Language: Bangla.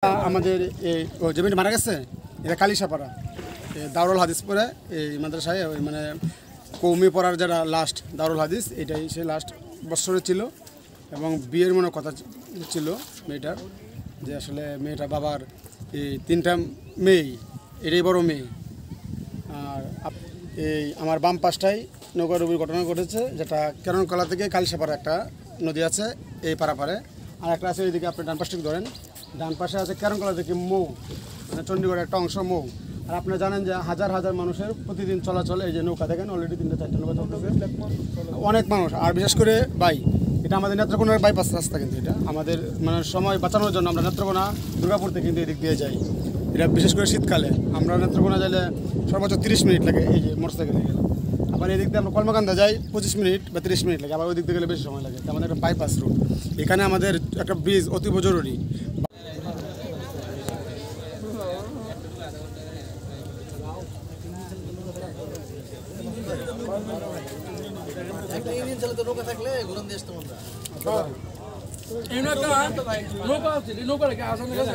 আমাদের এই জমিটি মারা গেছে এটা কালিশাপাড়া দারুল হাদিস পরে এই মাদ্রাসায় ওই মানে কৌমি পড়ার যারা লাস্ট দারুল হাদিস এটাই সে লাস্ট বছরে ছিল এবং বিয়ের মনে কথা ছিল মেয়েটার যে আসলে মেয়েটা বাবার এই তিনটা মেয়ে এটাই বড় মেয়ে। আর এই আমার বাম পাশটাই নৌকাডুবির ঘটনা ঘটেছে যেটা কেরনকলা থেকে কালিশাপাড়া একটা নদী আছে এই পারাপারে, আর একটা আছে এইদিকে আপনি ডান পাশটি ধরেন, ডান পাশে আছে কেরনকলা থেকে মৌ মানে চণ্ডীগড়ের একটা অংশ মৌ। আর আপনি জানেন যে হাজার হাজার মানুষের প্রতিদিন চলাচল এই যে নৌকা দেখেন অলরেডি 3-4টা নৌকা চলতেছে, অনেক মানুষ। আর বিশেষ করে এটা আমাদের নেত্রকোনার বাইপাস রাস্তা, কিন্তু এটা আমাদের মানে সময় বাঁচানোর জন্য আমরা নেত্রকোনা দুর্গাপুর থেকে কিন্তু এদিক দিয়ে যাই। এটা বিশেষ করে শীতকালে আমরা নেত্রকোনা যাইলে সর্বোচ্চ 30 মিনিট লাগে এই যে মোটরসাইকেলে গেলে। আবার এদিক দিয়ে আমরা কলমাকান্দা যাই 25 মিনিট বা 30 মিনিট লাগে, আবার ওই দিক দিয়ে গেলে বেশি সময় লাগে। আমাদের একটা বাইপাস রুট, এখানে আমাদের একটা ব্রিজ অতীব জরুরি। নৌকা আছে, নৌকা রেখে আসামে গেছে।